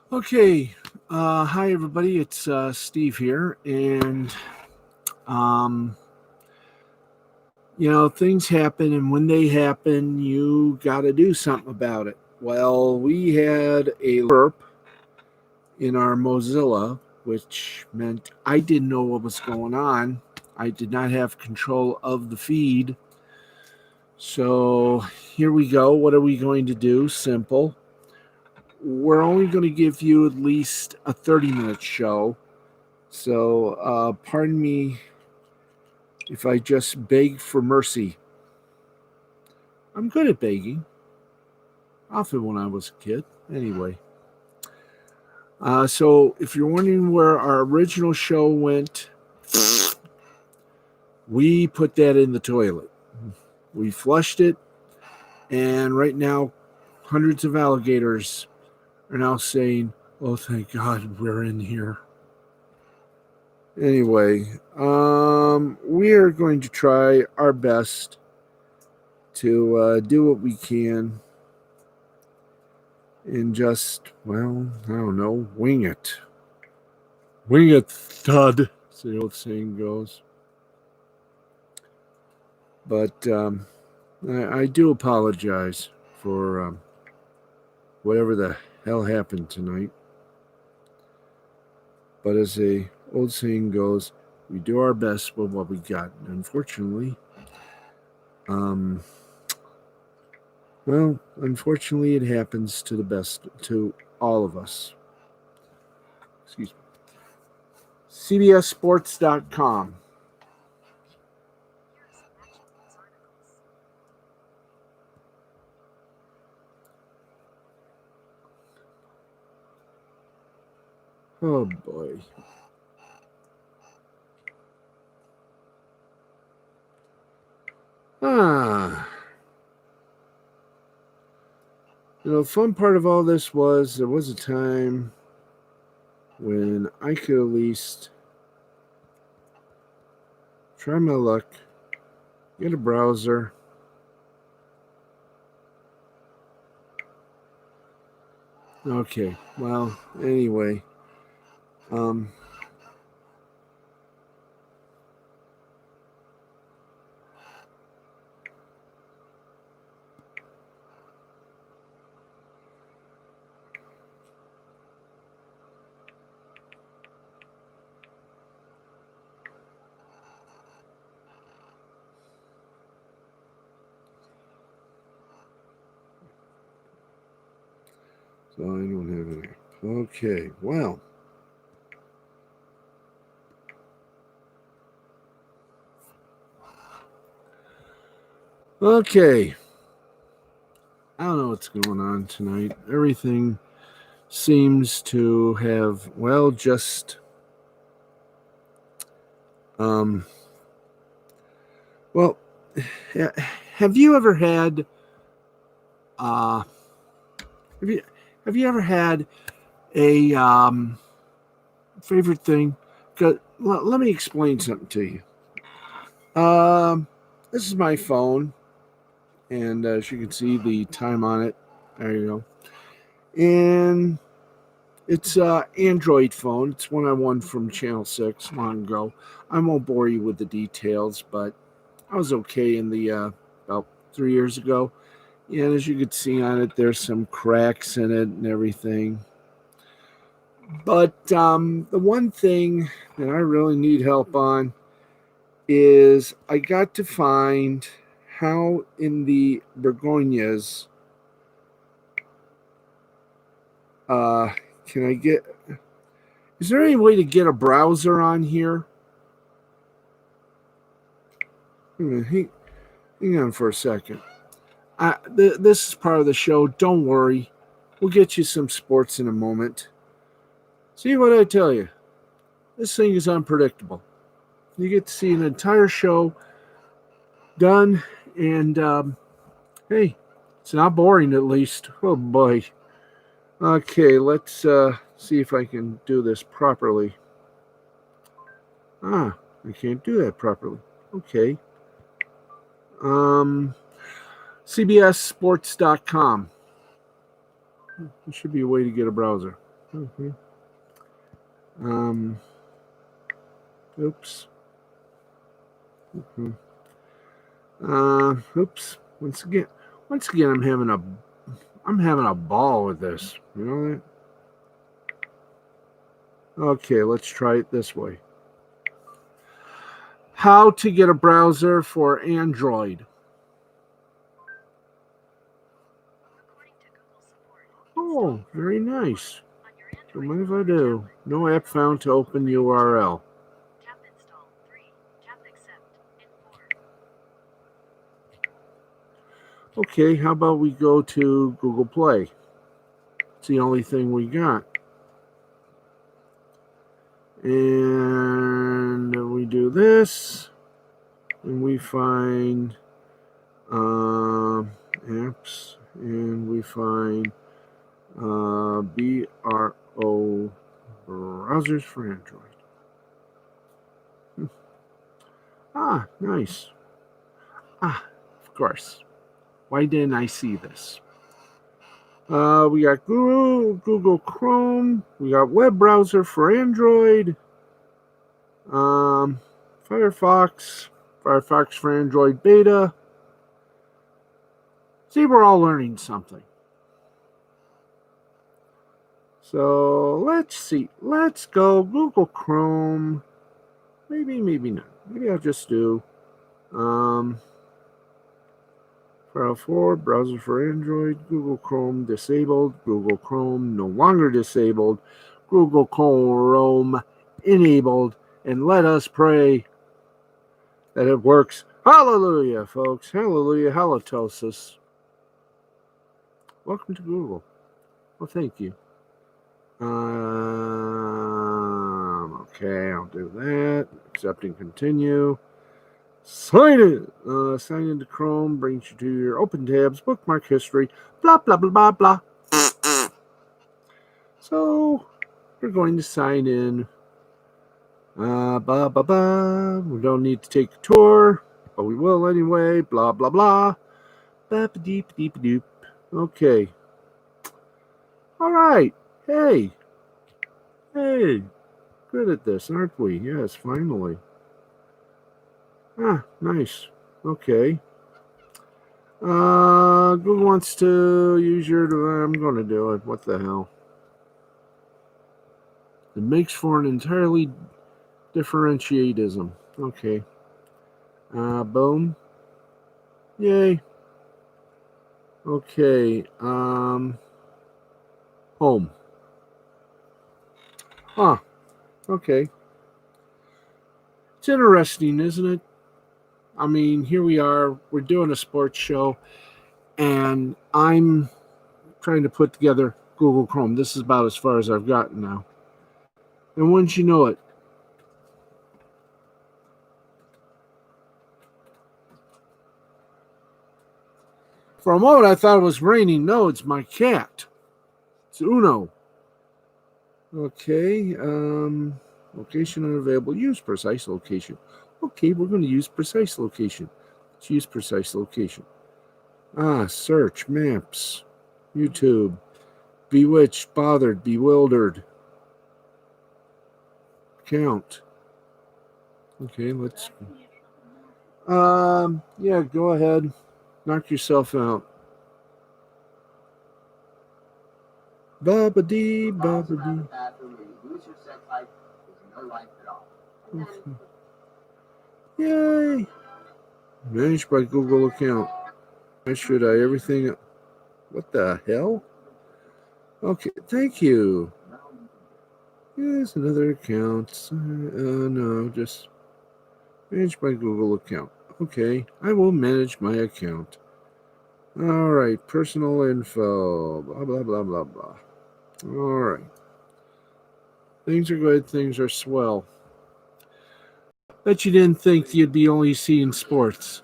Okay. Hi, everybody. It's Steve here. And, um, things happen. And when they happen, you got to do something about it. Well, we had a burp in our Mozilla, which meant I didn't know what was going on. I did not have control of the feed. So here we go. What are we going to do? Simple. We're only going to give you at least a 30-minute show. So, pardon me if I just beg for mercy. I'm good at begging, often when I was a kid. Anyway, so if you're wondering where our original show went, we put that in the toilet. We flushed it, and right now, hundreds of alligators are now saying, "Oh, thank God we're in here." Anyway, we are going to try our best to do what we can and just, well, I don't know, wing it. Wing it, thud, as the old saying goes. But I do apologize for whatever the hell happened tonight. But as the old saying goes, we do our best with what we got. And unfortunately, um, unfortunately, it happens to the best, to all of us. Excuse me. CBSSports.com. Oh boy. Ah. The fun part of all this was there was a time when I could at least try my luck, get a browser. Okay, well, anyway, um, so I don't have any. Okay, well. Okay. I don't know what's going on tonight. Everything seems to have, well, just, um, well, have you ever had, uh, have you, have you ever had a, favorite thing? Let me explain something to you. This is my phone, and as you can see, the time on it. There you go. And it's an Android phone. It's one I won from Channel 6 long ago. I won't bore you with the details, but I was okay in the about 3 years ago. And as you can see on it, there's some cracks in it and everything. But the one thing that I really need help on is I got to find how in the begonias uh, can I get. Is there any way to get a browser on here? Hang on for a second. This is part of the show. Don't worry. We'll get you some sports in a moment. See what I tell you. This thing is unpredictable. You get to see an entire show done, and hey, it's not boring at least. Oh boy. Okay, let's see if I can do this properly. Ah, I can't do that properly. Okay. Um, CBSSports.com. There should be a way to get a browser. Mm-hmm. Um, oops. Mm-hmm. Oops. Once again, I'm having a ball with this. You know that? Okay, let's try it this way. How to get a browser for Android. Oh, very nice. So what if I do? No app found to open URL. Tap install 3. Tap accept in 4. Okay, how about we go to Google Play? It's the only thing we got. And we do this, and we find apps, and we find BRO browsers for Android. Ah, nice. Ah, of course. Why didn't I see this? We got Google Chrome. We got web browser for Android. Firefox for Android beta. See, we're all learning something. So let's see. Let's go Google Chrome. Maybe not. Maybe I'll just do File 4, browser for Android, Google Chrome disabled, Google Chrome no longer disabled, Google Chrome enabled, and let us pray that it works. Hallelujah, folks. Hallelujah. Halitosis. Welcome to Google. Well, thank you. Okay, I'll do that. Accept and continue. Sign in. Sign into Chrome brings you to your open tabs, bookmark history, blah, blah, blah, blah, blah. So, we're going to sign in. Blah, blah, blah. We don't need to take a tour, but we will anyway. Blah, blah, blah. Bap-a-deep, deep, doop. Okay. All right. Hey. Good at this, aren't we? Yes, finally. Ah, nice. Okay. Google wants to use your. I'm going to do it. What the hell? It makes for an entirely differentiatism. Okay. Boom. Yay. Okay. Home. Ah. Okay. It's interesting, isn't it? I mean, here we are. We're doing a sports show, and I'm trying to put together Google Chrome. This is about as far as I've gotten now. And once you know it, for a moment I thought it was raining. No, it's my cat. It's Uno. Okay. Location unavailable. Use precise location. Okay, we're going to use precise location. Let's use precise location. Search, maps, YouTube, bewitched, bothered, bewildered. Count. Okay, let's. Yeah, go ahead. Knock yourself out. Ba-ba-dee, ba-ba-dee. Okay. Yay! Managed by Google account. Why should I? Everything. What the hell? Okay, thank you. Here's another account. No, just managed by Google account. Okay, I will manage my account. All right, personal info. Blah, blah, blah, blah, blah. All right. Things are good. Things are swell. Bet you didn't think you'd be only seeing sports.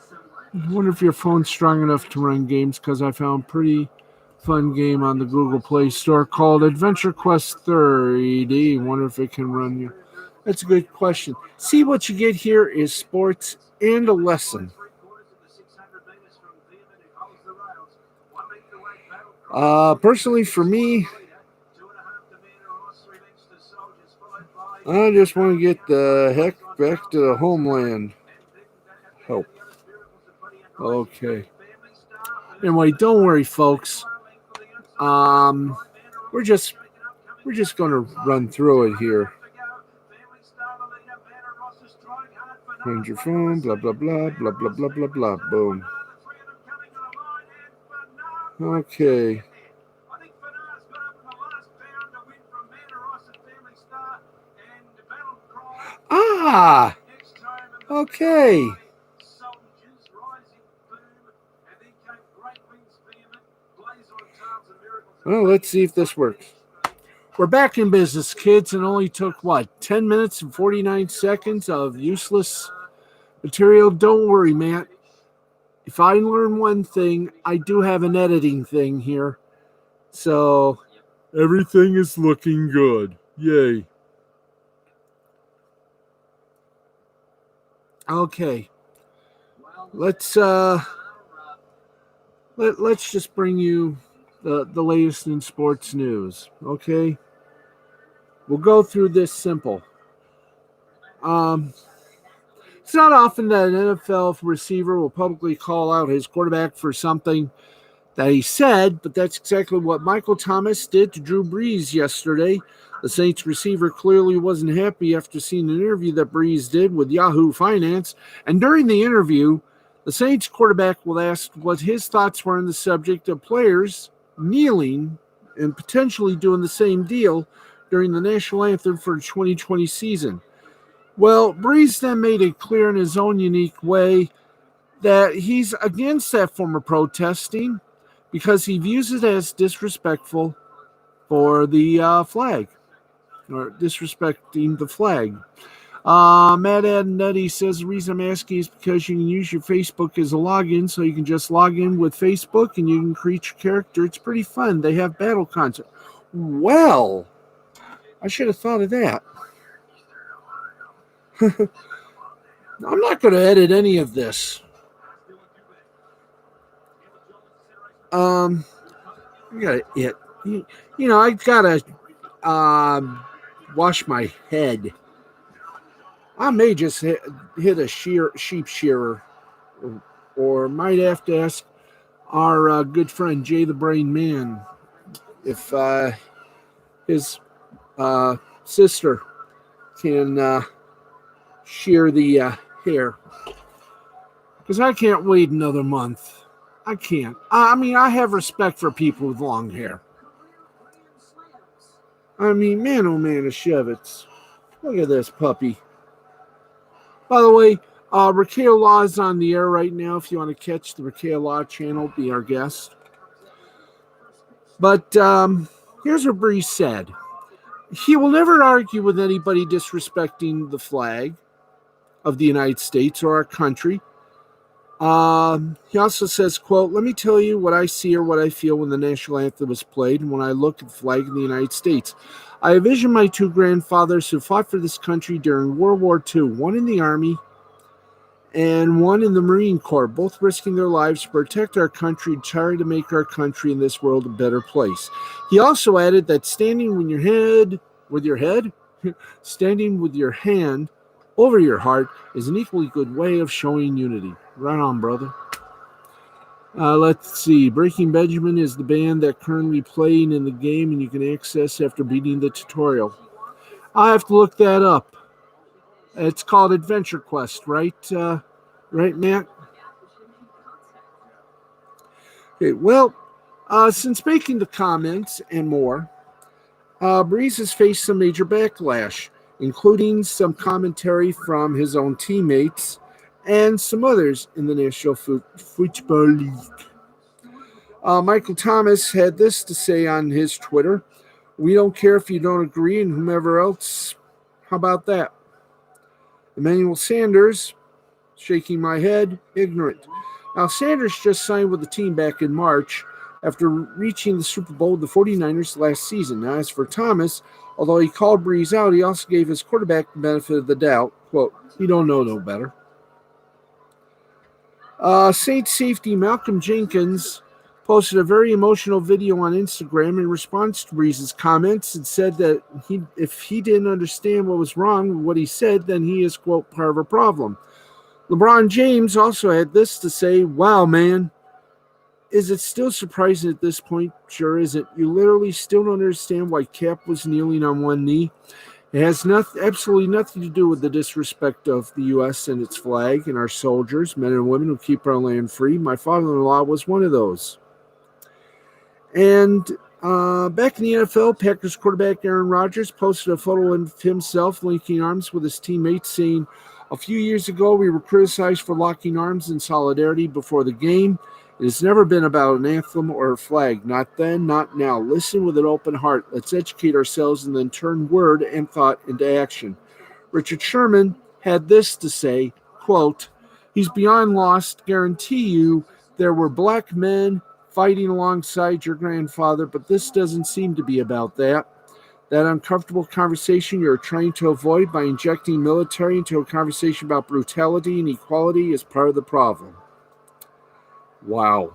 I wonder if your phone's strong enough to run games, because I found a pretty fun game on the Google Play Store called Adventure Quest 30. Wonder if it can run you. That's a good question. See, what you get here is sports and a lesson. Personally, for me, I just want to get the heck back to the homeland. Help. Okay. Anyway, don't worry, folks. Um, we're just going to run through it here. Find your phone. Blah blah blah blah blah blah blah blah. Boom. Okay. Ah. Okay. Well, let's see if this works. We're back in business, kids, and only took, 10 minutes and 49 seconds of useless material. Don't worry, Matt. If I learn one thing, I do have an editing thing here. So everything is looking good. Yay. Okay. Let's let's just bring you the latest in sports news. Okay. We'll go through this simple. It's not often that an NFL receiver will publicly call out his quarterback for something that he said, but that's exactly what Michael Thomas did to Drew Brees yesterday. The Saints receiver clearly wasn't happy after seeing an interview that Brees did with Yahoo Finance, and during the interview, the Saints quarterback was asked what his thoughts were on the subject of players kneeling and potentially doing the same deal during the national anthem for the 2020 season. Well, Brees then made it clear in his own unique way that he's against that form of protesting because he views it as disrespectful for the flag, or disrespecting the flag. Matt Adnetti says the reason I'm asking is because you can use your Facebook as a login, so you can just log in with Facebook and you can create your character. It's pretty fun. They have battle content. Well, I should have thought of that. I'm not going to edit any of this. I gotta I gotta wash my head. I may just hit a sheep shearer, or might have to ask our good friend Jay the Brain Man if his sister can shear the hair, because I can't wait another month. I can't. I mean, I have respect for people with long hair. I mean, man, oh man, Shevitz. Look at this puppy. By the way, Raquel Law is on the air right now. If you want to catch the Raquel Law channel, be our guest. But here's what Brees said. He will never argue with anybody disrespecting the flag of the United States or our country. He also says, quote, "Let me tell you what I see or what I feel when the national anthem is played and when I look at the flag of the United States. I envision my two grandfathers who fought for this country during World War II, one in the Army and one in the Marine Corps, both risking their lives to protect our country and try to make our country in this world a better place." He also added that standing with your hand over your heart is an equally good way of showing unity. Right on, brother. Let's see. Breaking Benjamin is the band that currently playing in the game and you can access after beating the tutorial. I have to look that up. It's called Adventure Quest, right? Right, Matt? Okay, well, since making the comments and more, Brees has faced some major backlash, including some commentary from his own teammates and some others in the National Football League. Michael Thomas had this to say on his Twitter: "We don't care if you don't agree, and whomever else. How about that?" Emmanuel Sanders, shaking my head, ignorant. Now, Sanders just signed with the team back in March after reaching the Super Bowl with the 49ers last season. Now, as for Thomas, although he called Brees out, he also gave his quarterback the benefit of the doubt. Quote, "He don't know no better." Saints safety Malcolm Jenkins posted a very emotional video on Instagram in response to Breeze's comments and said that if he didn't understand what was wrong with what he said, then he is, quote, part of a problem. LeBron James also had this to say, "Wow, man, is it still surprising at this point? Sure isn't. You literally still don't understand why Cap was kneeling on one knee. It has absolutely nothing to do with the disrespect of the U.S. and its flag and our soldiers, men and women who keep our land free. My father-in-law was one of those." And back in the NFL, Packers quarterback Aaron Rodgers posted a photo of himself linking arms with his teammates, saying, "A few years ago, we were criticized for locking arms in solidarity before the game. It has never been about an anthem or a flag. Not then, not now. Listen with an open heart. Let's educate ourselves and then turn word and thought into action." Richard Sherman had this to say, quote, "He's beyond lost. Guarantee you there were black men fighting alongside your grandfather, but this doesn't seem to be about that. That uncomfortable conversation you're trying to avoid by injecting military into a conversation about brutality and equality is part of the problem." Wow.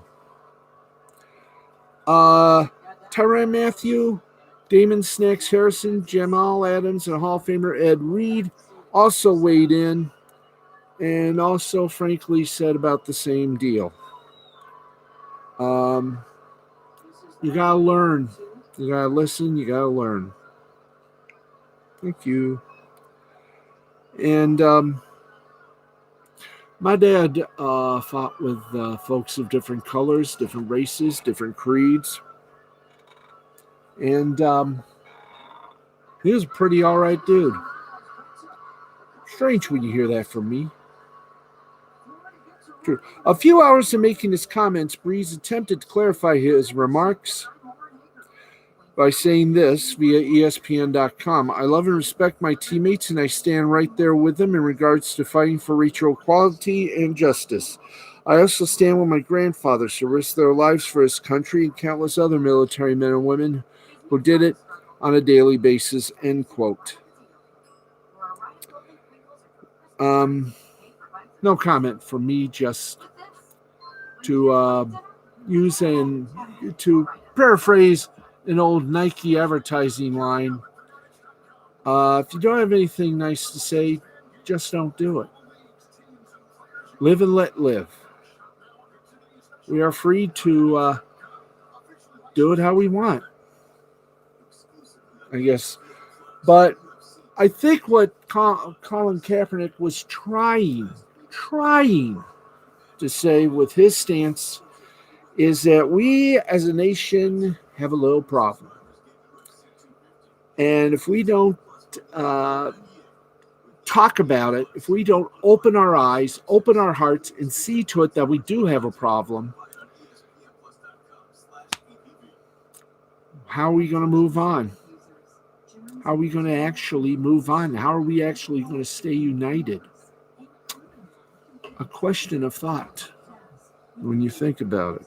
Tyrann Mathieu, Damon Snacks Harrison, Jamal Adams, and Hall of Famer Ed Reed also weighed in and also, frankly, said about the same deal. You gotta learn. You gotta listen. You gotta learn. Thank you. And my dad fought with folks of different colors, different races, different creeds. And he was a pretty all right dude. Strange when you hear that from me. True. A few hours in making his comments, Breeze attempted to clarify his remarks by saying this via ESPN.com. "I love and respect my teammates, and I stand right there with them in regards to fighting for racial equality and justice. I also stand with my grandfathers who risked their lives for his country and countless other military men and women who did it on a daily basis," end quote. No comment from me, just to use and to paraphrase an old Nike advertising line. If you don't have anything nice to say, just don't do it. Live and let live. We are free to do it how we want, I guess. But I think what Colin Kaepernick was trying to say with his stance is that we as a nation have a little problem. And if we don't talk about it, if we don't open our eyes, open our hearts, and see to it that we do have a problem, how are we going to move on? How are we going to actually move on? How are we actually going to stay united? A question of thought when you think about it.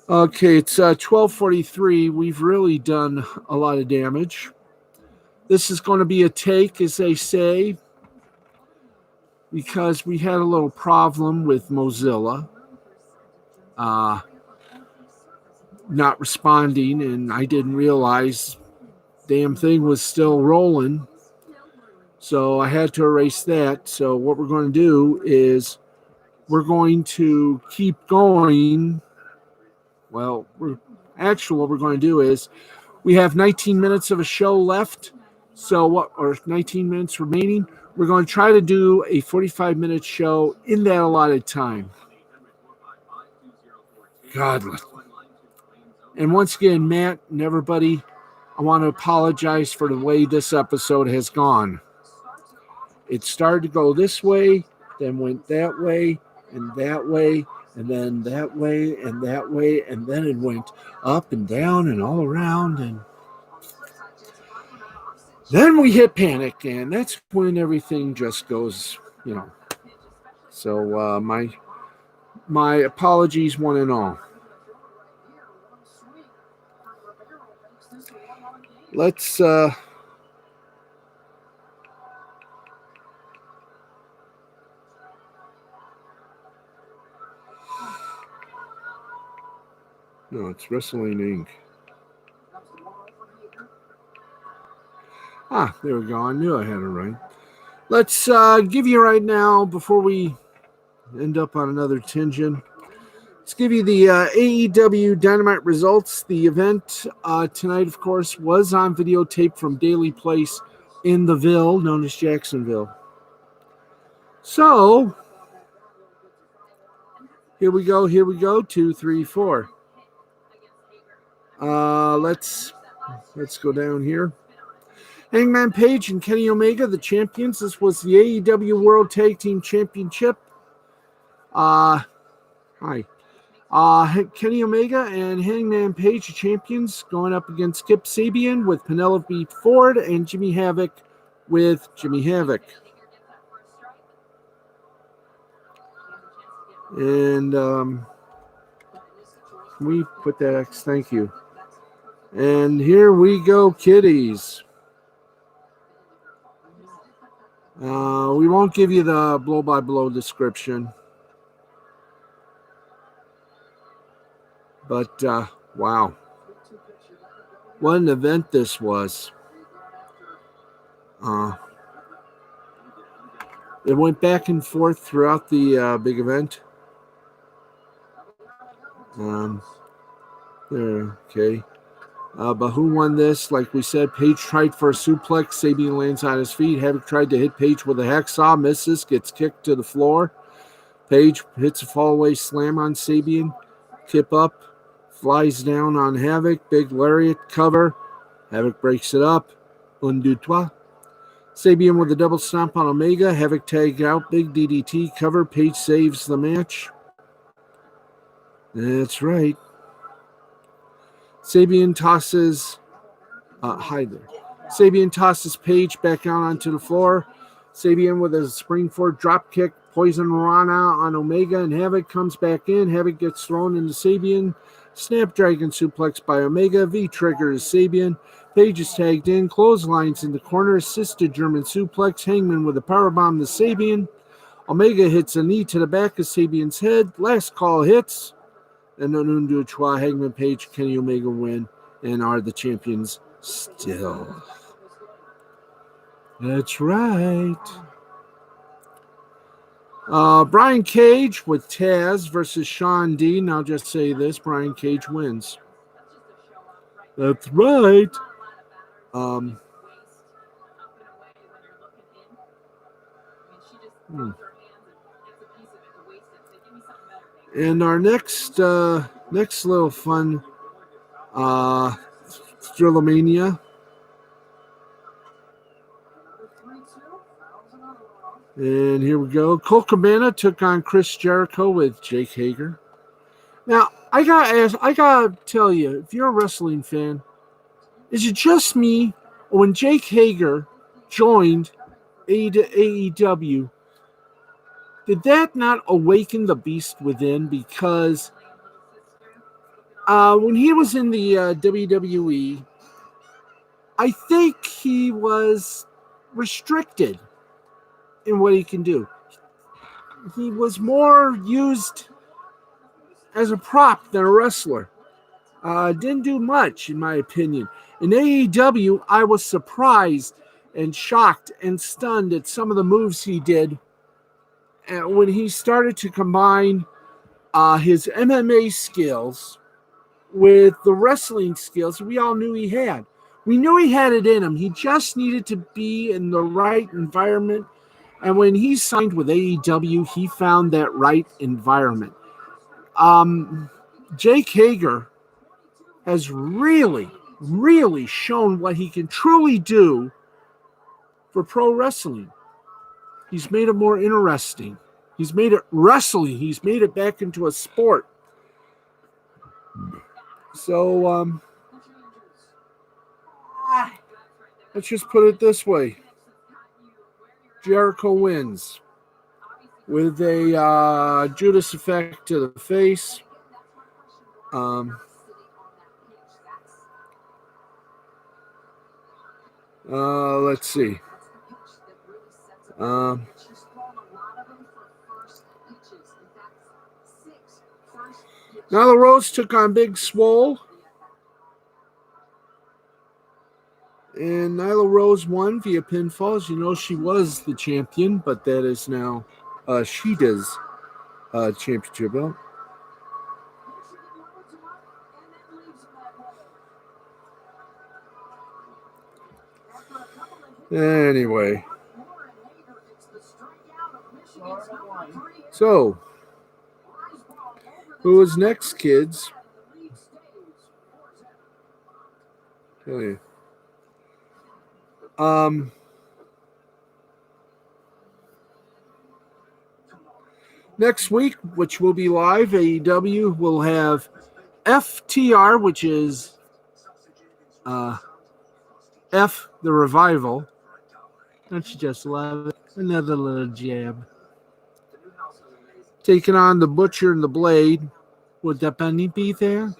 Okay, it's 12:43. We've really done a lot of damage. This is going to be a take, as they say, because we had a little problem with Mozilla not responding, and I didn't realize damn thing was still rolling. So I had to erase that. So what we're going to do is we're going to keep going. Well, what we're going to do is we have 19 minutes of a show left. So 19 minutes remaining. We're going to try to do a 45-minute show in that allotted time. God. And once again, Matt and everybody, I want to apologize for the way this episode has gone. It started to go this way, then went that way, and then that way, and that way, and then it went up and down and all around, and then we hit panic, and that's when everything just goes, So my apologies, one and all. Let's No, it's Wrestling Inc. Ah, there we go. I knew I had it right. Let's give you right now, before we end up on another tangent, let's give you the AEW Dynamite results. The event tonight, of course, was on videotape from Daily Place in the Ville, known as Jacksonville. So, here we go. 2, 3, 4. Let's go down here. Hangman Page and Kenny Omega, the champions. This was the AEW World Tag Team Championship. Hi. Kenny Omega and Hangman Page, the champions, going up against Kip Sabian with Penelope Ford and Jimmy Havoc with Jimmy Havoc. And can we put that X? Thank you. And here we go, kiddies. We won't give you the blow-by-blow description. But, wow. What an event this was. It went back and forth throughout the big event. There, okay. But who won this? Like we said, Page tried for a suplex. Sabian lands on his feet. Havoc tried to hit Page with a hacksaw. Misses. Gets kicked to the floor. Page hits a fallaway slam on Sabian. Kip up. Flies down on Havoc. Big lariat cover. Havoc breaks it up. Un, deux, trois. Sabian with a double stomp on Omega. Havoc tagged out. Big DDT cover. Page saves the match. That's right. Sabian tosses Sabian tosses Page back out onto the floor. Sabian with a springboard drop kick, poison Rana on Omega, and Havoc comes back in. Havoc gets thrown into Sabian. Snapdragon suplex by Omega. V triggers Sabian. Page is tagged in. Clotheslines in the corner. Assisted German suplex. Hangman with a powerbomb to Sabian. Omega hits a knee to the back of Sabian's head. Last call hits. And Un, deux, trois, Hangman Page, Kenny Omega win and are the champions still. That's right. Brian Cage with Taz versus Sean Dean. I'll just say this, Brian Cage wins. That's right. And our next little fun Thrillamania. And here we go. Colt Cabana took on Chris Jericho with Jake Hager. Now, I gotta tell you, if you're a wrestling fan, is it just me, or when Jake Hager joined AEW, did that not awaken the beast within? Because when he was in the WWE, I think he was restricted in what he can do. He was more used as a prop than a wrestler. Didn't do much, in my opinion. In AEW, I was surprised and shocked and stunned at some of the moves he did when he started to combine his MMA skills with the wrestling skills we all knew he had. We knew he had it in him. He just needed to be in the right environment. And when he signed with AEW, he found that right environment. Jake Hager has really, really shown what he can truly do for pro wrestling. He's made it more interesting. He's made it wrestling. He's made it back into a sport. So, let's just put it this way. Jericho wins with a Judas effect to the face. Let's see. Nyla Rose took on Big Swole. And Nyla Rose won via pinfall. As you know, she was the champion, but that is now Shida's championship belt. Anyway. So, who is next, kids? Tell you. Next week, which will be live, AEW will have FTR, which is F the Revival. Don't you just love it? Another little jab. Taking on the Butcher and the Blade. Would that bunny be there?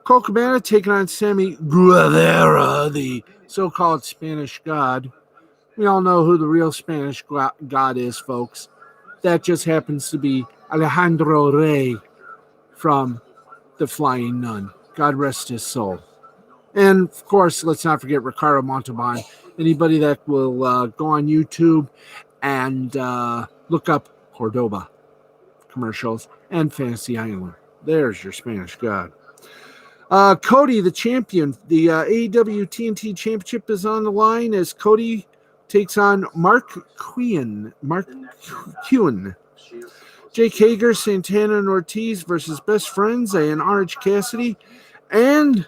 Colt Cabana taking on Sammy Guevara, the so-called Spanish God. We all know who the real Spanish God is, folks. That just happens to be Alejandro Rey from The Flying Nun. God rest his soul. And, of course, let's not forget Ricardo Montalban. Anybody that will go on YouTube and look up Cordoba commercials and Fantasy Island. There's your Spanish God. Cody, the champion, the AEW TNT Championship is on the line as Cody takes on Mark Quinn. Jake Hager, Santana, and Ortiz versus Best Friends and Orange Cassidy. And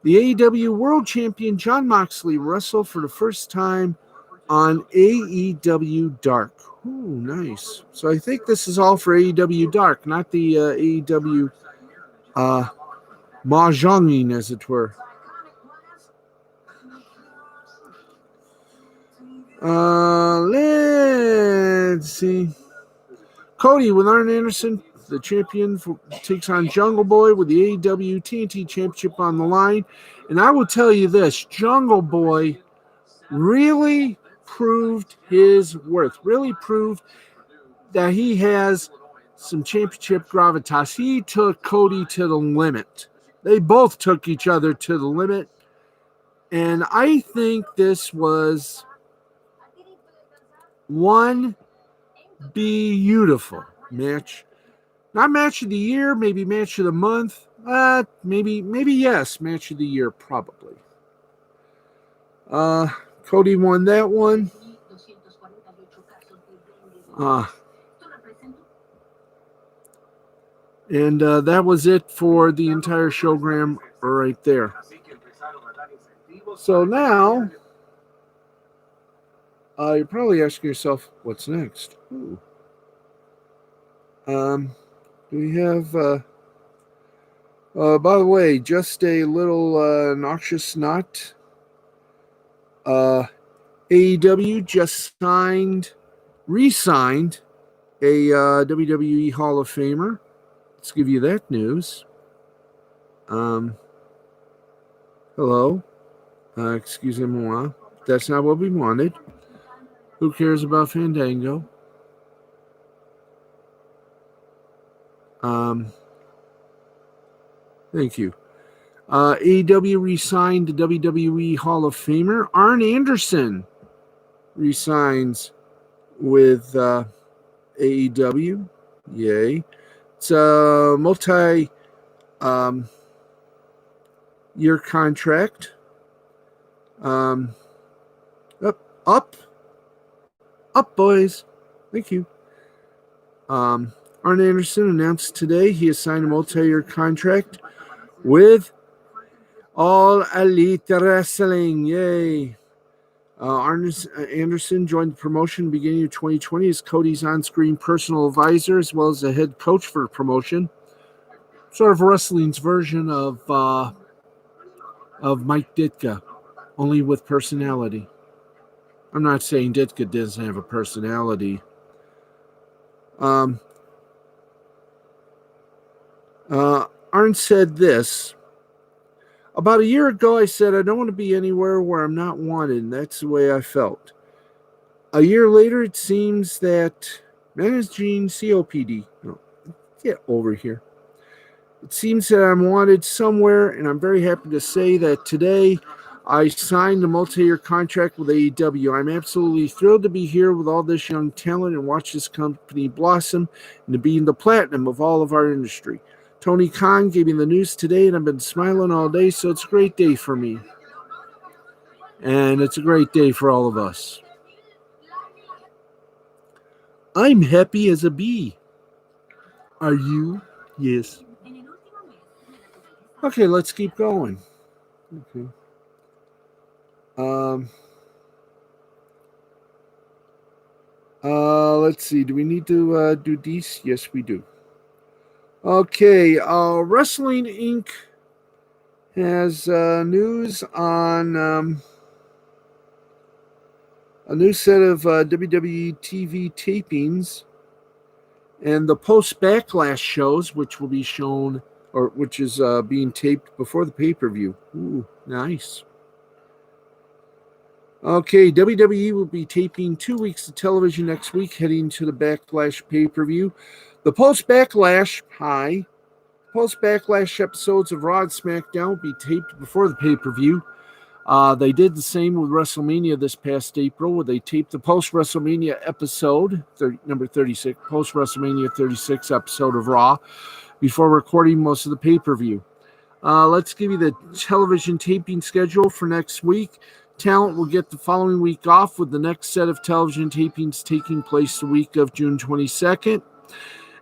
the AEW World Champion Jon Moxley wrestle for the first time on AEW Dark. Ooh, nice. So I think this is all for AEW Dark, not the AEW Mahjonging, as it were. Let's see. Cody with Arn Anderson, the champion, takes on Jungle Boy with the AEW TNT Championship on the line. And I will tell you this, Jungle Boy really proved his worth, really proved that he has some championship gravitas. He took Cody to the limit. They both took each other to the limit. And I think this was one beautiful match. Not match of the year, maybe match of the month. Maybe yes, match of the year, probably. Cody won that one. And that was it for the entire showgram right there. So now, you're probably asking yourself, what's next? Ooh. Do we have... by the way, just a little noxious knot. AEW just re-signed a WWE Hall of Famer. Let's give you that news. Hello. Excusez-moi. That's not what we wanted. Who cares about Fandango? Thank you. AEW re-signed the WWE Hall of Famer. Arn Anderson re-signs with AEW. Yay. It's a multi-year contract. Up, boys. Thank you. Arn Anderson announced today he has signed a multi-year contract with All Elite Wrestling. Yay. Anderson joined the promotion beginning of 2020 as Cody's on-screen personal advisor as well as the head coach for the promotion. Sort of wrestling's version of Mike Ditka, only with personality. I'm not saying Ditka doesn't have a personality. Arn said this. About a year ago, I said, I don't want to be anywhere where I'm not wanted. And that's the way I felt. A year later, it seems that managing COPD. No, get over here. It seems that I'm wanted somewhere, and I'm very happy to say that today I signed a multi-year contract with AEW. I'm absolutely thrilled to be here with all this young talent and watch this company blossom into being the platinum of all of our industry. Tony Khan gave me the news today, and I've been smiling all day, so it's a great day for me. And it's a great day for all of us. I'm happy as a bee. Are you? Yes. Okay, let's keep going. Okay. Let's see. Do we need to do these? Yes, we do. Okay. Wrestling Inc. has news on a new set of WWE TV tapings and the post backlash shows, which will be shown or which is being taped before the pay-per-view. Ooh, nice. Okay, WWE will be taping 2 weeks of television next week, heading to the Backlash pay-per-view. The post-Backlash episodes of Raw and SmackDown will be taped before the pay-per-view. They did the same with WrestleMania this past April, where they taped the post-WrestleMania episode, number 36, post-WrestleMania 36 episode of Raw, before recording most of the pay-per-view. Let's give you the television taping schedule for next week. Talent will get the following week off, with the next set of television tapings taking place the week of June 22nd.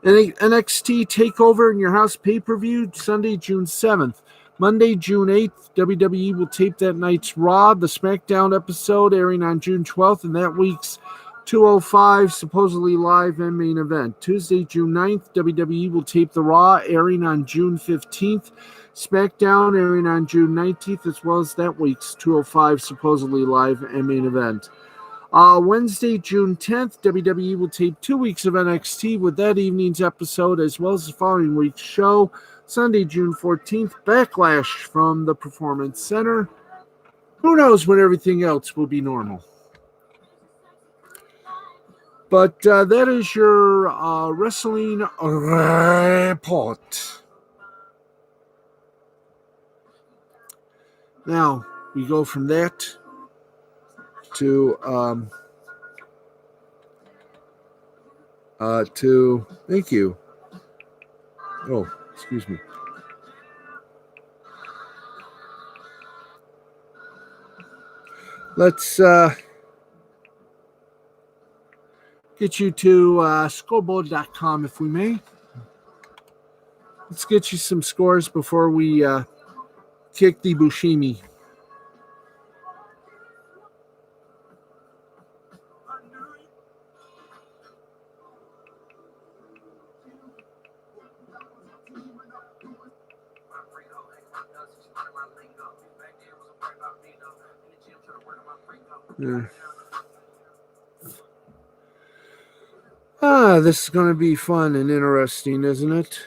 NXT TakeOver in Your House pay-per-view, Sunday, June 7th. Monday, June 8th, WWE will tape that night's Raw, the SmackDown episode airing on June 12th, and that week's 205 supposedly live and main event. Tuesday, June 9th, WWE will tape the Raw airing on June 15th, SmackDown airing on June 19th, as well as that week's 205 supposedly live and main event. Wednesday, June 10th, WWE will tape 2 weeks of NXT with that evening's episode as well as the following week's show. Sunday, June 14th, Backlash from the Performance Center. Who knows when everything else will be normal? But that is your wrestling report. Now, we go from that to thank you. Oh, excuse me. Let's get you to scoreboard.com if we may. Let's get you some scores before we kick the Bushimi. This is going to be fun and interesting, isn't it?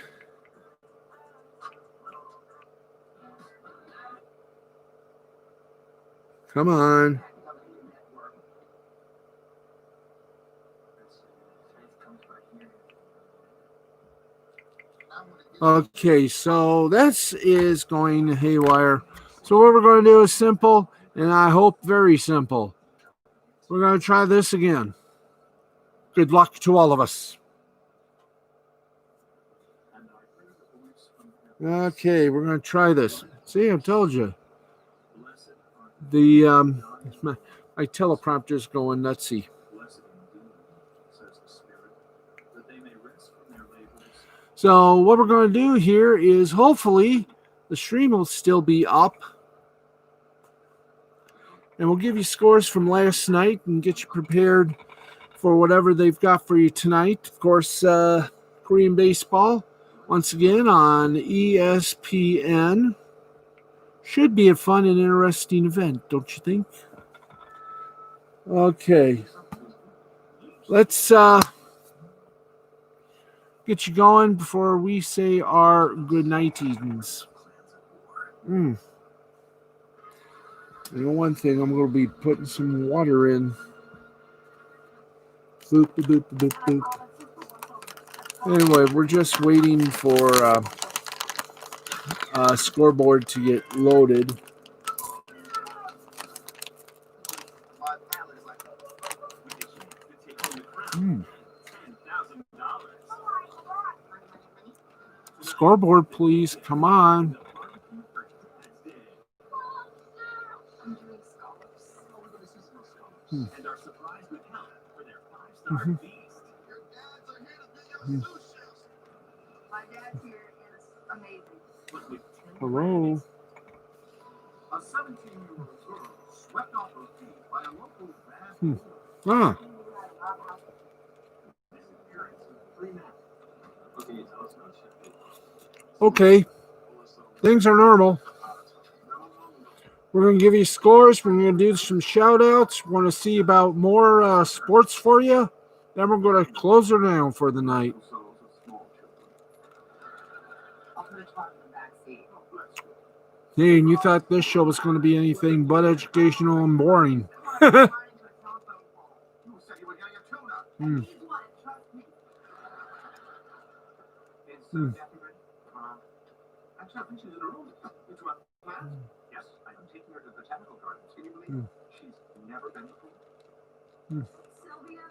Come on. Okay, so this is going haywire. So what we're going to do is simple, and I hope very simple. We're going to try this again. Good luck to all of us. Okay, we're going to try this. See, I told you. The my teleprompter's going nutsy. So what we're going to do here is hopefully the stream will still be up. And we'll give you scores from last night and get you prepared for whatever they've got for you tonight. Of course, Korean baseball, once again on ESPN. Should be a fun and interesting event, don't you think? Okay. Let's get you going before we say our good night-eatings. You know one thing, I'm going to be putting some water in. Boop, boop, boop, boop, boop. Anyway, we're just waiting for scoreboard to get loaded. Scoreboard, please. Come on. Hello. A 17-year-old girl swept off her feet by a local bad Okay. Things are normal. We're going to give you scores. We're going to do some shout outs. We're going to see about more sports for you. Then we're going to close her down for the night. Hey, and you thought this show was going to be anything but educational and boring. Sylvia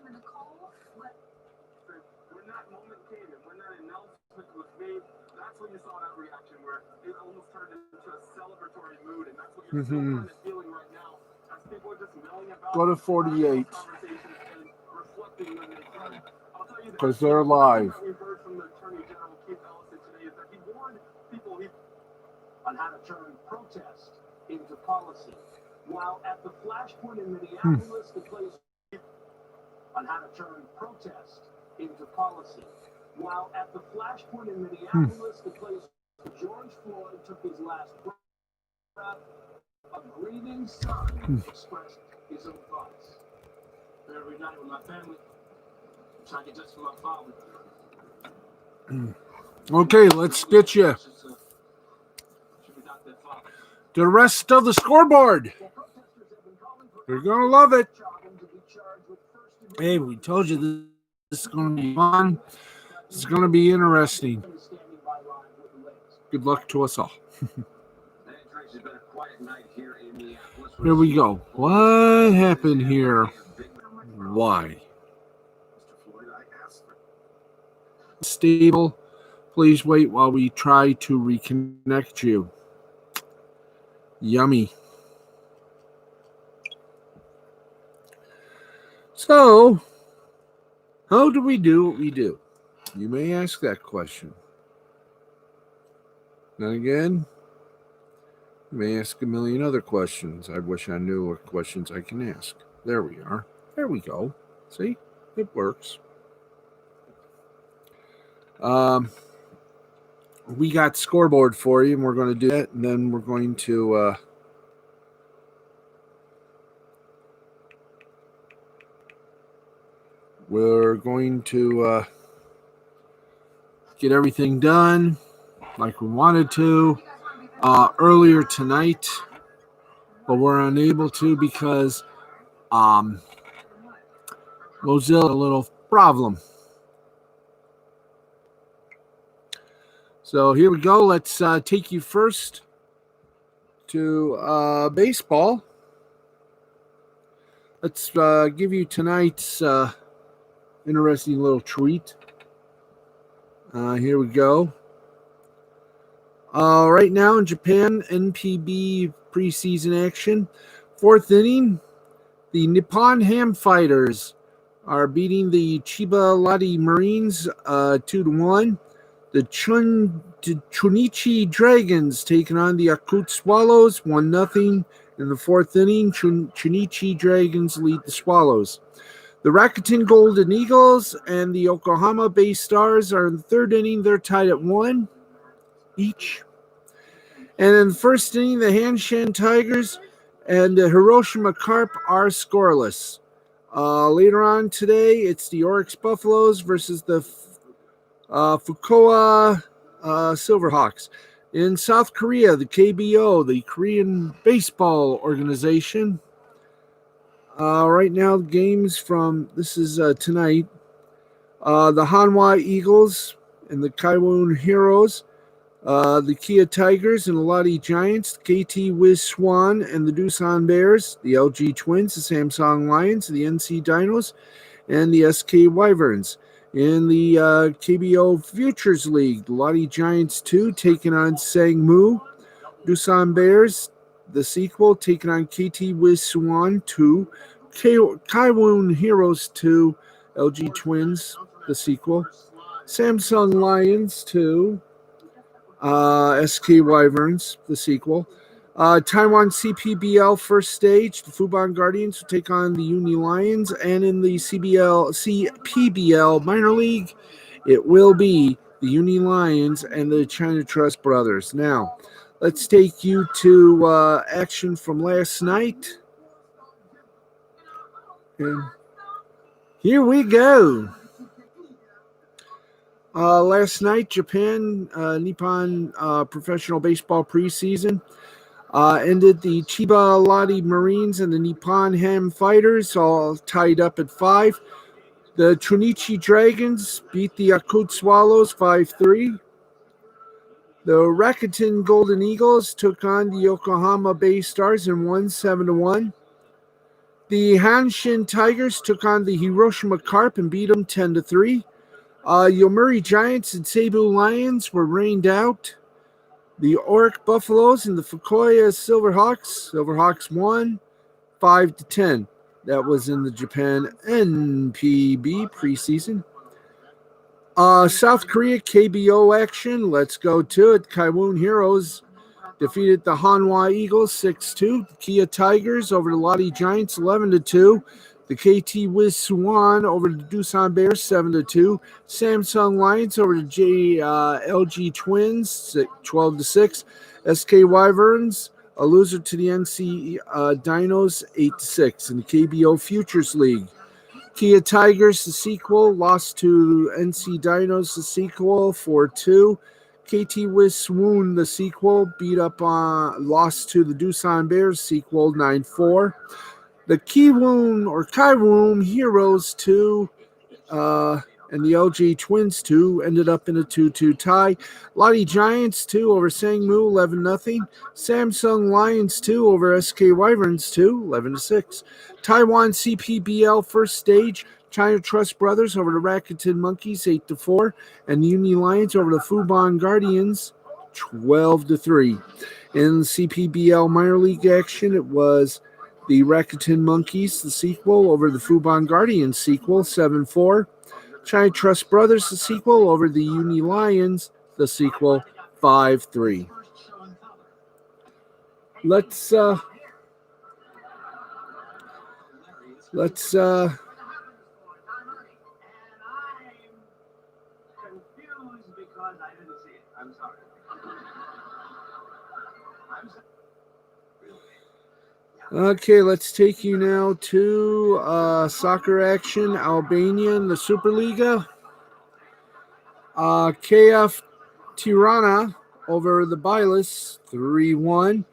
and Nicole, when that moment came and when that announcement was made, that's when you saw that reaction where it almost turned into a celebratory mood, and that's what you're still kind of feeling right now as people are just milling about. Go to 48. Because they're live. We've heard from the Attorney General Keith Ellison today is that he warned people on how to turn protest into policy. While at the flashpoint in Minneapolis, the place on how to turn protest into policy. While at the flashpoint in Minneapolis, the place where George Floyd took his last breath, a grieving son expressed his own thoughts. Every night with my family, trying to get justice for my father. Okay, let's get you the rest of the scoreboard. You're going to love it. Hey, we told you this is going to be fun. This is going to be interesting. Good luck to us all. Here we go. What happened here? Why? Stable. Please wait while we try to reconnect you. Yummy. So, how do we do what we do? You may ask that question. Then again, you may ask a million other questions. I wish I knew what questions I can ask. There we are. There we go. See? It works. We got scoreboard for you, and we're going to do that, and then we're going to get everything done like we wanted to earlier tonight, but we're unable to because Mozilla a little problem. So here we go. Let's take you first to baseball. Let's give you tonight's interesting little treat. Here we go. Right now in Japan, NPB preseason action. Fourth inning, the Nippon Ham Fighters are beating the Chiba Lotte Marines 2-1. The Chunichi Dragons taking on the Akut Swallows 1-0 in the fourth inning. Chunichi Dragons lead the Swallows. The Rakuten Golden Eagles and the Yokohama Bay Stars are in the third inning. They're tied at 1 each. And in the first inning, the Hanshan Tigers and the Hiroshima Carp are scoreless. Later on today, it's the Oryx Buffaloes versus the Fukuoka Silverhawks. In South Korea, the KBO, the Korean Baseball Organization. Right now, the games from, this is tonight, the Hanwha Eagles and the Kaiwon Heroes The Kia Tigers and the Lottie Giants, the KT Wiz Swan and the Doosan Bears, the LG Twins, the Samsung Lions, the NC Dinos, and the SK Wyverns. In the KBO Futures League, the Lottie Giants 2 taking on Sangmu, Doosan Bears, the sequel, taking on KT Wiz Swan 2, Kaiwun Heroes 2, LG Twins, the sequel, Samsung Lions 2, SK Wyverns, the sequel. Taiwan CPBL first stage, the Fubon Guardians will take on the Uni Lions, and in the CPBL minor league, it will be the Uni Lions and the China Trust Brothers. Now, let's take you to action from last night. And here we go. Last night, Japan, Nippon Professional Baseball preseason ended the Chiba Lotte Marines and the Nippon Ham Fighters all tied up at 5. The Chunichi Dragons beat the Yakut Swallows 5-3. The Rakuten Golden Eagles took on the Yokohama Bay Stars and won 7-1. The Hanshin Tigers took on the Hiroshima Carp and beat them 10-3. Yomiuri Giants and Seibu Lions were rained out. The Oric Buffaloes and the Fukuoka Silverhawks. Silverhawks won 5-10. That was in the Japan NPB preseason. South Korea KBO action. Let's go to it. Kaiwun Heroes defeated the Hanwha Eagles 6-2. The Kia Tigers over the Lottie Giants 11-2. The KT Wiz Swan over the Doosan Bears 7-2. Samsung Lions over the LG Twins 12-6. SK Wyverns a loser to the NC Dinos 8-6 in the KBO Futures League. Kia Tigers the sequel lost to NC Dinos the sequel 4-2. KT Wiz Swoon the sequel lost to the Doosan Bears sequel 9-4. The Kaiwun Heroes 2 and the LG Twins 2 ended up in a 2-2 tie. Lottie Giants 2 over Sangmu 11-0. Samsung Lions 2 over SK Wyverns 2 11-6. Taiwan CPBL first stage, China Trust Brothers over the Rakuten Monkeys 8-4, and the Uni Lions over the Fubon Guardians 12-3. In CPBL minor league action, it was the Rakuten Monkeys, the sequel, over the Fubon Guardians sequel, 7-4. China Trust Brothers, the sequel, over the Uni Lions, the sequel, 5-3. Let's Okay, let's take you now to soccer action. Albania in the Superliga. KF Tirana over the Bilis 3-1.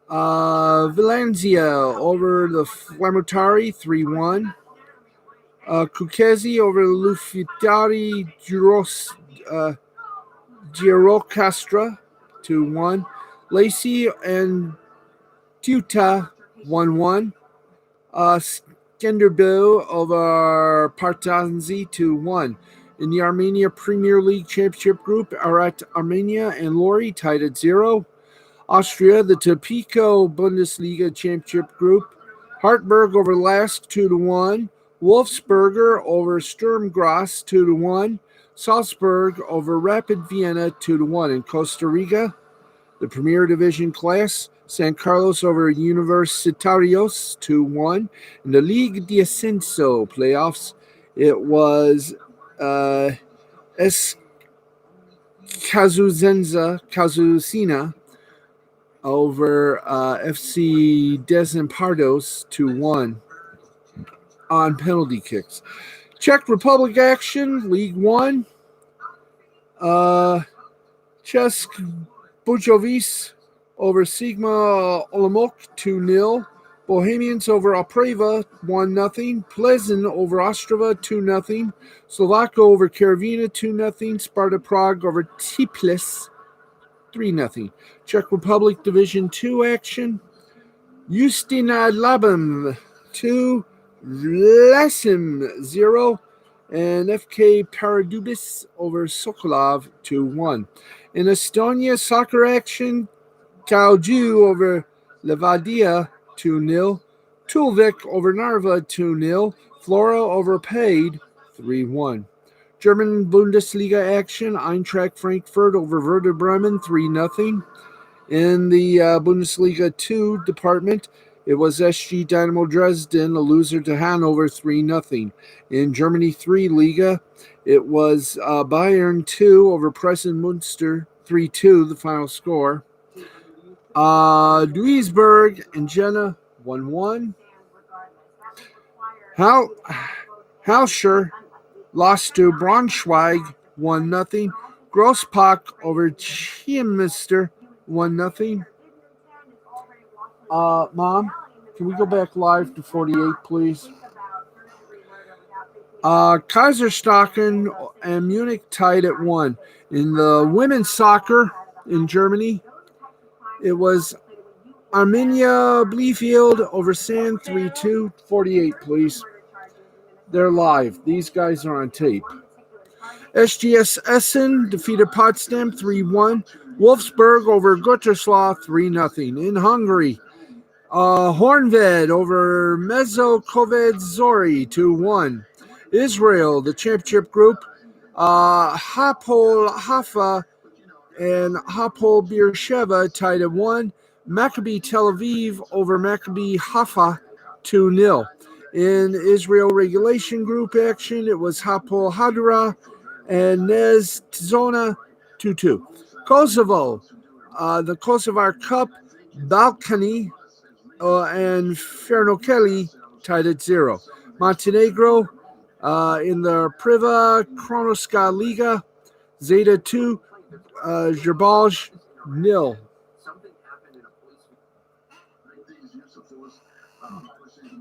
Valencia over the Flamutari 3-1. Kukezi over the Lufitari Girocastra 2-1. Lacey and Tuta 1-1. Skenderbil over Partizanzi 2-1. In the Armenia Premier League Championship Group, Arat Armenia and Lori tied at 0. Austria, the Topeko Bundesliga Championship Group, Hartberg over Lask 2-1. Wolfsberger over Sturm Graz 2-1. Salzburg over Rapid Vienna 2-1. In Costa Rica, the Premier Division class, San Carlos over Universitarios 2-1. In the Ligue de Ascenso playoffs, it was Kazucena over FC Desempardos 2-1 on penalty kicks. Czech Republic action, League One. Česk Bujovic over Sigma Olomouc 2-0. Bohemians over Oprava 1-0. Plzeň over Ostrava 2-0. Slovako over Karavina 2-0. Sparta Prague over Tiflis 3-0. Czech Republic Division 2 action. Justina Labem 2, Vlasim 0, and FK Paradubis over Sokolov 2-1. In Estonia soccer action, Kauju over Levadia 2-0, Tulvik over Narva 2-0, Flora over Paid 3-1. German Bundesliga action, Eintracht Frankfurt over Werder Bremen 3-0. In the Bundesliga 2 department, it was SG Dynamo Dresden, a loser to Hanover 3-0. In Germany 3 Liga, it was Bayern 2 over Preußen Munster 3-2, the final score. Duisburg and Jena 1-1. Halscher lost to Braunschweig 1-0. Grossbach over Chiemmister 1-0. Mom, can we go back live to 48, please? Kaiserslautern and Munich tied at 1. In the women's soccer in Germany, it was Arminia Bielefeld over Sand 3-2. 48, please. They're live. These guys are on tape. SGS Essen defeated Potsdam 3-1. Wolfsburg over Gütersloh 3-0. In Hungary, Hornved over Mezzokoved Zori 2-1. Israel, the championship group, Hapoel Haifa and Hapoel Beersheva tied at 1. Maccabi Tel Aviv over Maccabi Haifa 2-0. In Israel regulation group action, it was Hapoel Hadra and Nez Tzona 2-2. Kosovo, the Kosovar Cup, Balkany and Fernokeli tied at 0. Montenegro in the Priva Kronoska Liga, Zeta 2, Zerbalj 0.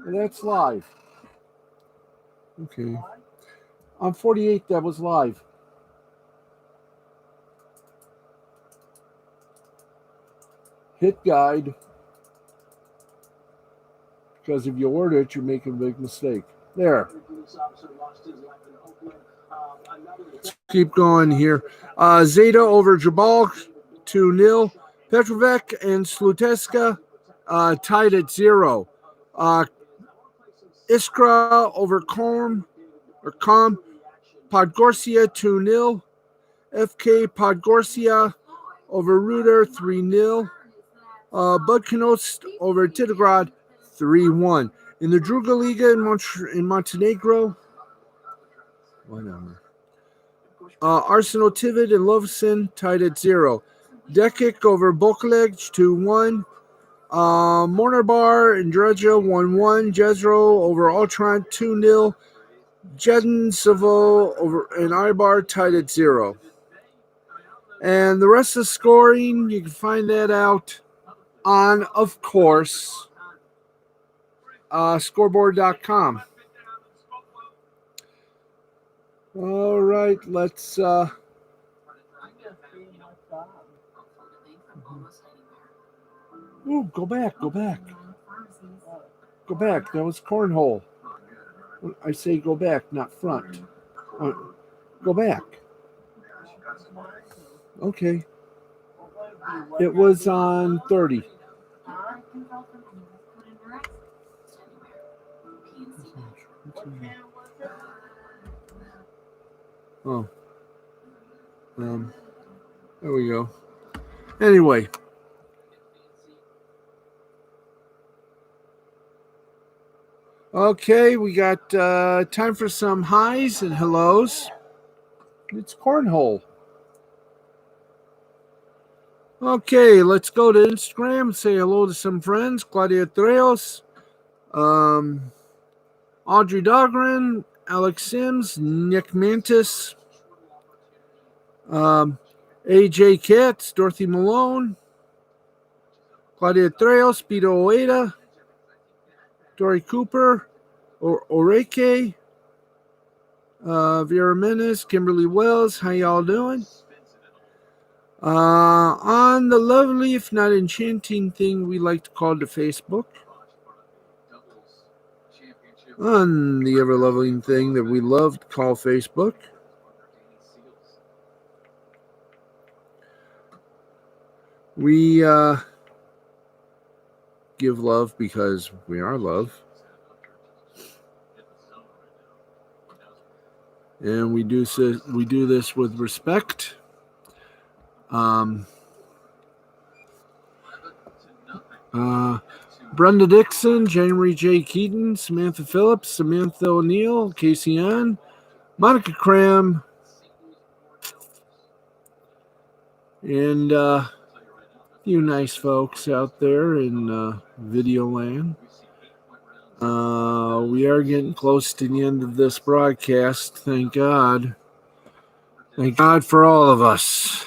That's live. Okay. On 48, that was live. Hit guide. Because if you order it, you're making a big mistake. There. Let's keep going here. Zeta over Jabal 2-0. Petrovic and Sluteska tied at 0. Iskra over Com. Podgorcia 2-0. FK Podgorcia over Ruder 3-0. Budkenost over Titograd 3-1. In the Druga Liga in Montenegro, whatever. Arsenal Tivit and Lovsin tied at 0. Dekik over Bokalej 2-1. Mornar and Dredja 1-1. Jezro over Ultron 2-0. Jedinsovo over and Ibar tied at 0. And the rest of the scoring, you can find that out on, of course, scoreboard.com. All right, let's ooh, go back. Go back. That was cornhole. I say go back, not front. Go back. Okay. It was on 30. Oh. There we go. Anyway. Okay, we got time for some highs and hellos. It's cornhole. Okay, let's go to Instagram and say hello to some friends. Claudia Treos, Audrey Dogren, Alex Sims, Nick Mantis, AJ Katz, Dorothy Malone, Claudia Treos, Peter Oeda, Dory Cooper, Oreke, Vera Menes, Kimberly Wells. How y'all doing? On the lovely, if not enchanting thing we like to call the Facebook. On the ever-loving thing that we love to call Facebook. We give love because we are love. And we do this with respect. Brenda Dixon, January J. Keaton, Samantha Phillips, Samantha O'Neill, Casey Ann, Monica Cram, and you nice folks out there in video land. We are getting close to the end of this broadcast. Thank God. Thank God for all of us.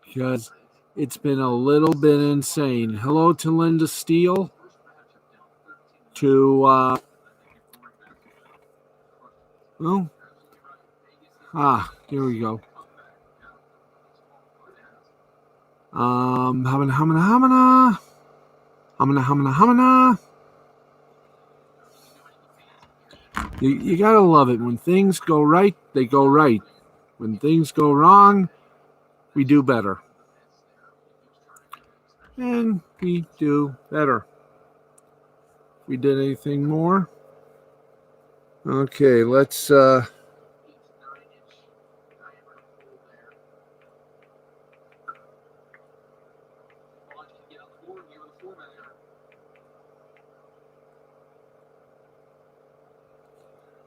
Because it's been a little bit insane. Hello to Linda Steele. To, here we go. Hamana. You gotta love it. When things go right, they go right. When things go wrong, we do better. And we do better. We did anything more? Okay, let's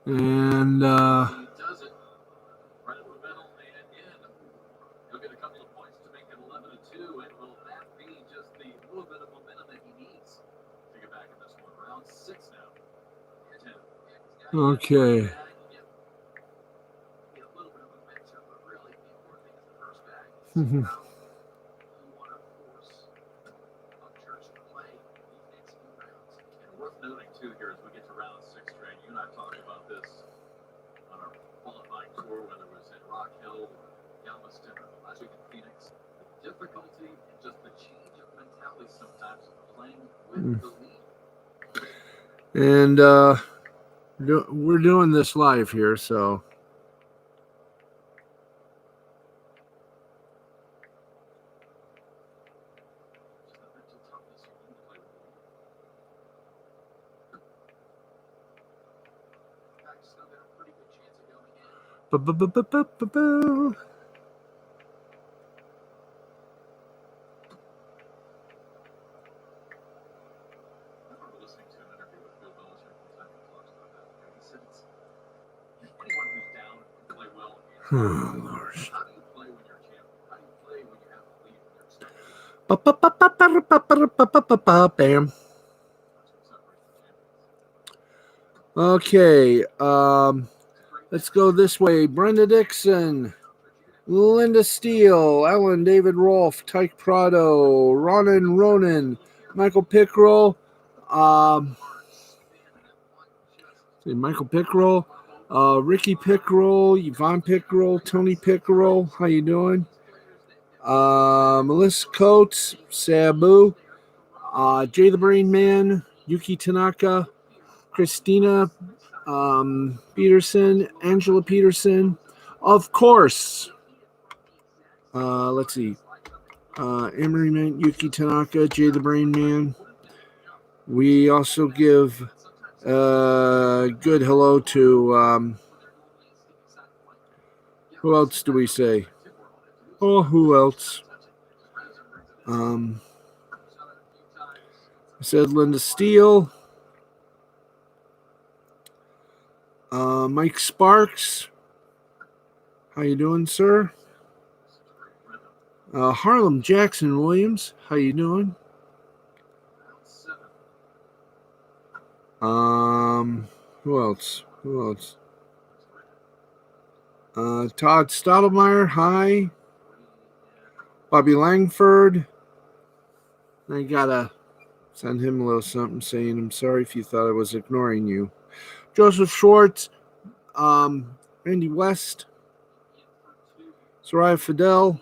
and okay. And we're doing this live here, so. Bam. Okay, let's go this way. Brenda Dixon, Linda Steele, Ellen David Rolfe, Tyke Prado, Ronan, Michael Pickrell, Michael Pickrell, Ricky Pickrell, Yvonne Pickrell, Tony Pickrell. How you doing? Melissa Coates, Sabu, Jay the Brain Man, Yuki Tanaka, Christina Peterson, Angela Peterson, of course. Let's see. Emery Man, Yuki Tanaka, Jay the Brain Man. We also give good hello to who else do we say? Oh, who else? I said Linda Steele, Mike Sparks. How you doing, sir? Harlem Jackson Williams. How you doing? Who else? Todd Stottlemyre. Hi. Bobby Langford. I gotta send him a little something saying I'm sorry if you thought I was ignoring you. Joseph Schwartz. Randy West. Soraya Fidel,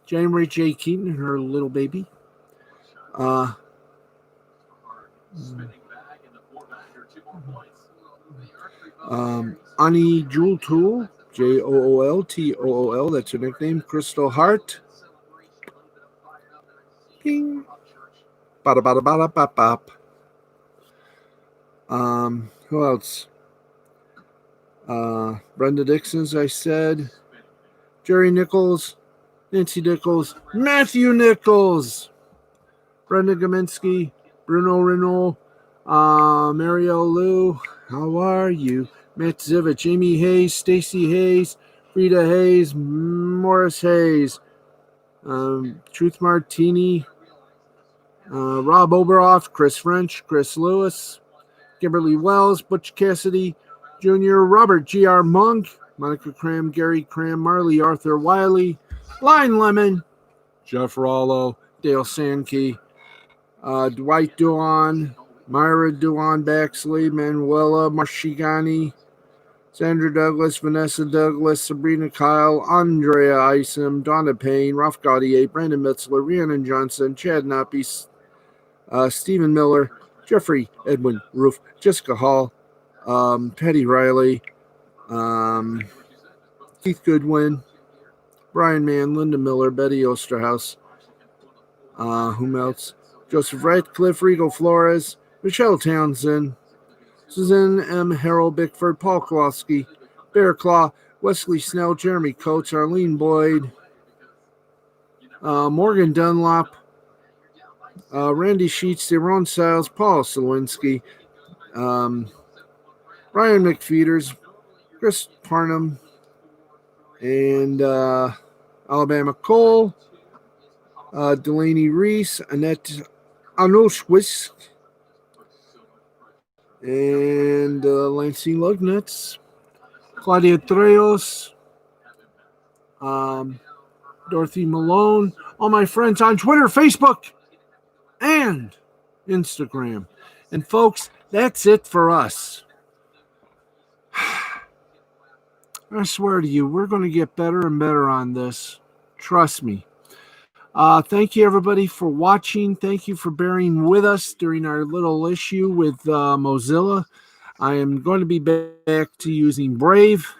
January J. Keaton and her little baby. Ani Jultool, Jooltool, that's her nickname. Crystal Hart. Ping. Bada bada bada bop bop. Who else? Brenda Dixon, as I said. Jerry Nichols, Nancy Nichols, Matthew Nichols, Brenda Gaminsky, Bruno Renault, Mario Lou, how are you? Matt Zivich, Amy Hayes, Stacy Hayes, Frida Hayes, Morris Hayes, Truth Martini, Rob Oberoff, Chris French, Chris Lewis, Kimberly Wells, Butch Cassidy Jr., Robert G.R. Monk, Monica Cram, Gary Cram, Marley Arthur Wiley, Line Lemon, Jeff Rollo, Dale Sankey, Dwight Duan, Myra Duan Baxley, Manuela Marshigani, Sandra Douglas, Vanessa Douglas, Sabrina Kyle, Andrea Isom, Donna Payne, Ralph Gaudier, Brandon Metzler, Rhiannon Johnson, Chad Nappy, Stephen Miller, Jeffrey Edwin Roof, Jessica Hall, Patty Riley, Keith Goodwin, Brian Mann, Linda Miller, Betty Osterhaus, whom else? Joseph Radcliffe, Regal Flores, Michelle Townsend, Susan M. Harold Bickford, Paul Kowalski, Bear Claw, Wesley Snell, Jeremy Coates, Arlene Boyd, Morgan Dunlop, Randy Sheets, Deron Siles, Paul Slawinski, Ryan McFeeters, Chris Parnham, and Alabama Cole, Delaney Reese, Annette Anoshwis, and Lancey Lugnutz, Claudia Treos, Dorothy Malone, all my friends on Twitter, Facebook, and Instagram. And folks, that's it for us. I swear to you, we're going to get better and better on this. Trust me. Thank you, everybody, for watching. Thank you for bearing with us during our little issue with Mozilla. I am going to be back to using Brave.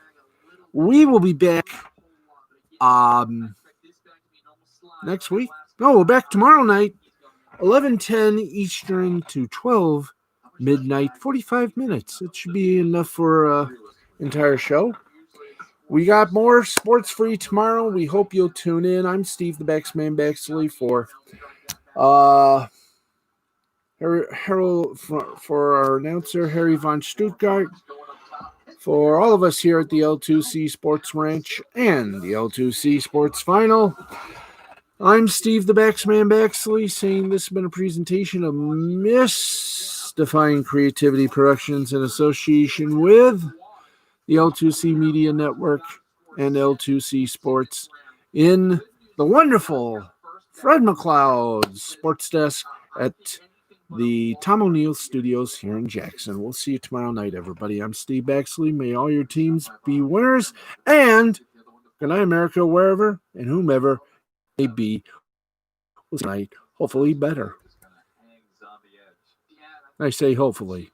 We will be back next week. No, we're back tomorrow night, 11:10 Eastern to 12 midnight, 45 minutes. It should be enough for an entire show. We got more sports for you tomorrow. We hope you'll tune in. I'm Steve the Baxman Baxley for our announcer, Harry von Stuttgart. For all of us here at the L2C Sports Ranch and the L2C Sports Final, I'm Steve the Baxman Baxley saying this has been a presentation of Mystifying Creativity Productions in association with the L2C Media Network and L2C Sports in the wonderful Fred McLeod's sports desk at the Tom O'Neill Studios here in Jackson. We'll see you tomorrow night, everybody. I'm Steve Baxley. May all your teams be winners, and good night, America, wherever and whomever may be. We'll see you tonight, hopefully better. I say hopefully.